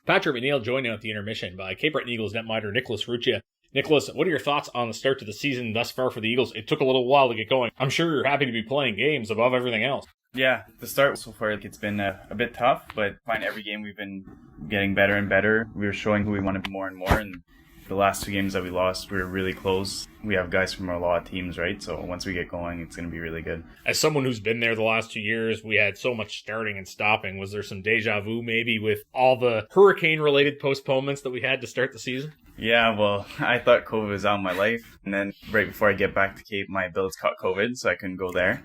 Patrick McNeil joined out the intermission by Cape Breton Eagles netminder Nicolas Ruccia. Nicholas, what are your thoughts on the start to the season thus far for the Eagles? It took a little while to get going. I'm sure you're happy to be playing games above everything else. Yeah, the start so far, it's been a bit tough, but I find every game we've been getting better and better. We were showing who we want to be more and more, and the last 2 games that we lost, we were really close. We have guys from a lot of teams, right? So once we get going, it's going to be really good. As someone who's been there the last 2 years, we had so much starting and stopping. Was there some deja vu maybe with all the hurricane-related postponements that we had to start the season? Yeah, well, I thought COVID was out of my life. And then right before I get back to Cape, my Bills caught COVID, so I couldn't go there.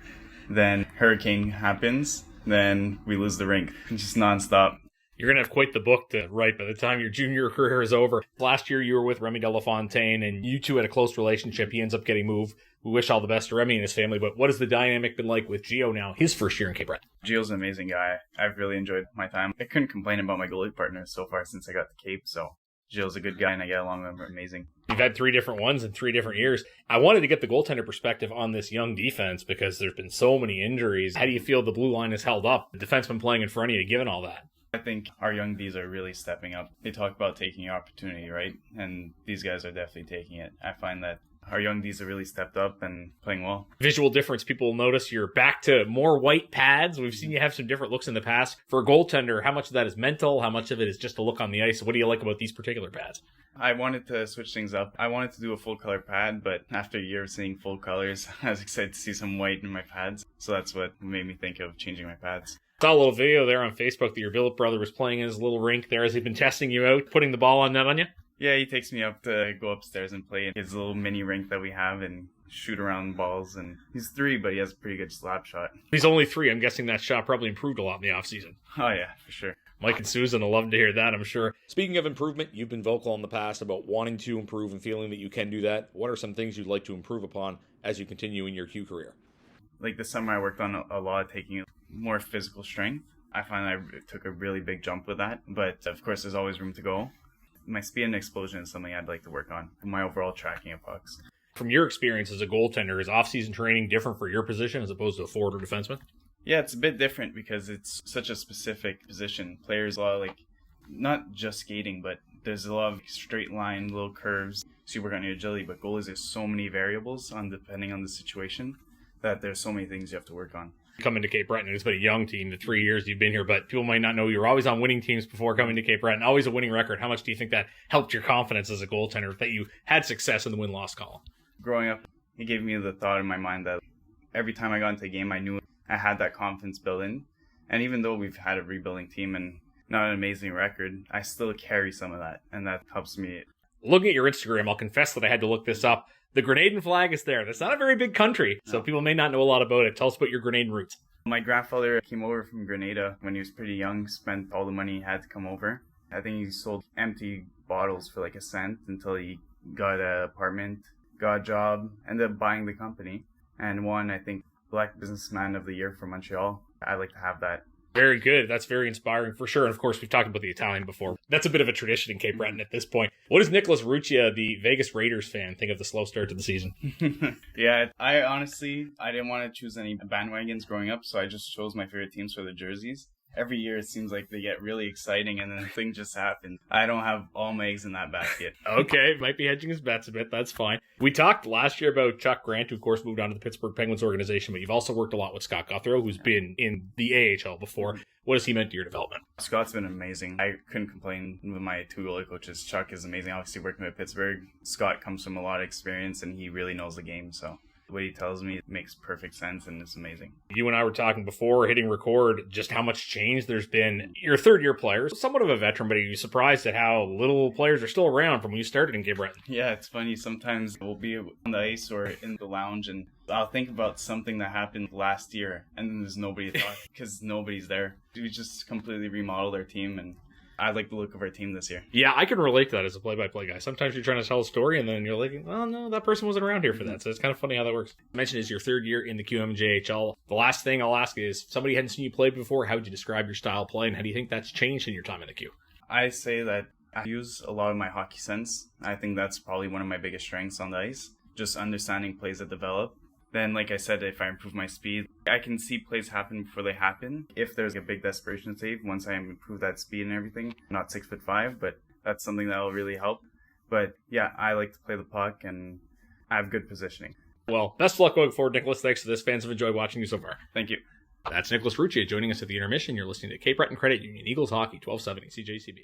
Then hurricane happens. Then we lose the rink. Just nonstop. You're going to have quite the book to write by the time your junior career is over. Last year, you were with Remy Delafontaine, and you two had a close relationship. He ends up getting moved. We wish all the best to Remy and his family, but what has the dynamic been like with Gio now, his first year in Cape Breton? Gio's an amazing guy. I've really enjoyed my time. I couldn't complain about my goalie partner so far since I got to Cape, so Gio's a good guy, and I get along with him amazing. You've had 3 different ones in 3 different years. I wanted to get the goaltender perspective on this young defense because there's been so many injuries. How do you feel the blue line has held up? The defenseman playing in front of you, given all that? I think our young Ds are really stepping up. They talk about taking opportunity, right? And these guys are definitely taking it. I find that our young Ds have really stepped up and playing well. Visual difference. People will notice you're back to more white pads. We've seen you have some different looks in the past. For a goaltender, how much of that is mental? How much of it is just a look on the ice? What do you like about these particular pads? I wanted to switch things up. I wanted to do a full color pad, but after a year of seeing full colors, I was excited to see some white in my pads. So that's what made me think of changing my pads. Saw a little video there on Facebook that your billet brother was playing in his little rink there. Has he been testing you out, putting the ball on net on you? Yeah, he takes me up to go upstairs and play in his little mini rink that we have and shoot around balls. And he's 3, but he has a pretty good slap shot. He's only 3. I'm guessing that shot probably improved a lot in the offseason. Oh, yeah, for sure. Mike and Susan will love to hear that, I'm sure. Speaking of improvement, you've been vocal in the past about wanting to improve and feeling that you can do that. What are some things you'd like to improve upon as you continue in your Q career? Like this summer, I worked on a lot of taking more physical strength. I find I took a really big jump with that, but of course there's always room to go. My speed and explosion is something I'd like to work on. My overall tracking of pucks. From your experience as a goaltender, is off-season training different for your position as opposed to a forward or defenseman? Yeah, it's a bit different because it's such a specific position. Players, a lot of not just skating, but there's a lot of straight line, little curves. So you work on your agility, but goalies, there's so many variables depending on the situation that there's so many things you have to work on. Coming to Cape Breton, it's been a young team, the 3 years you've been here, but people might not know you were always on winning teams before coming to Cape Breton, always a winning record. How much do you think that helped your confidence as a goaltender, that you had success in the win-loss column? Growing up, it gave me the thought in my mind that every time I got into a game, I knew I had that confidence built in. And even though we've had a rebuilding team and not an amazing record, I still carry some of that, and that helps me. Looking at your Instagram, I'll confess that I had to look this up. The Grenadian flag is there. That's not a very big country, so people may not know a lot about it. Tell us about your Grenadian roots. My grandfather came over from Grenada when he was pretty young, spent all the money he had to come over. I think he sold empty bottles for like $0.01 until he got an apartment, got a job, ended up buying the company, and won, I think, Black Businessman of the Year for Montreal. I'd like to have that. Very good. That's very inspiring for sure. And of course, we've talked about the Italian before. That's a bit of a tradition in Cape Breton at this point. What does Nicolas Ruccia, the Vegas Raiders fan, think of the slow start to the season? Yeah, I didn't want to choose any bandwagons growing up, so I just chose my favorite teams for the jerseys. Every year it seems like they get really exciting and then things just happen. I don't have all my eggs in that basket. Okay, might be hedging his bets a bit. That's fine. We talked last year about Chuck Grant, who of course moved on to the Pittsburgh Penguins organization, but you've also worked a lot with Scott Guthrow, who's been in the AHL before. What has he meant to your development? Scott's been amazing. I couldn't complain with my 2 goalie coaches. Chuck is amazing. Obviously working with Pittsburgh. Scott comes from a lot of experience and he really knows the game, so what he tells me makes perfect sense and it's amazing. You and I were talking before hitting record just how much change there's been. You're a third-year player, somewhat of a veteran, but are you surprised at how little players are still around from when you started in Cape Breton? Yeah, it's funny. Sometimes we'll be on the ice or in the lounge and I'll think about something that happened last year and then there's nobody to talk because nobody's there. We just completely remodeled our team and I like the look of our team this year. Yeah, I can relate to that as a play-by-play guy. Sometimes you're trying to tell a story, and then you're like, oh, no, that person wasn't around here for that. So it's kind of funny how that works. You mentioned it's your 3rd year in the QMJHL. The last thing I'll ask is, if somebody hadn't seen you play before, how would you describe your style of play, and how do you think that's changed in your time in the Q? I say that I use a lot of my hockey sense. I think that's probably one of my biggest strengths on the ice. Just understanding plays that develop Then, like I said, if I improve my speed, I can see plays happen before they happen. If there's a big desperation save, once I improve that speed and everything, not 6'5", but that's something that will really help. But yeah, I like to play the puck and I have good positioning. Well, best of luck going forward, Nicholas. Thanks for this. Fans have enjoyed watching you so far. Thank you. That's Nicolas Ruccia joining us at the intermission. You're listening to Cape Breton Credit Union Eagles Hockey, 1270 CJCB.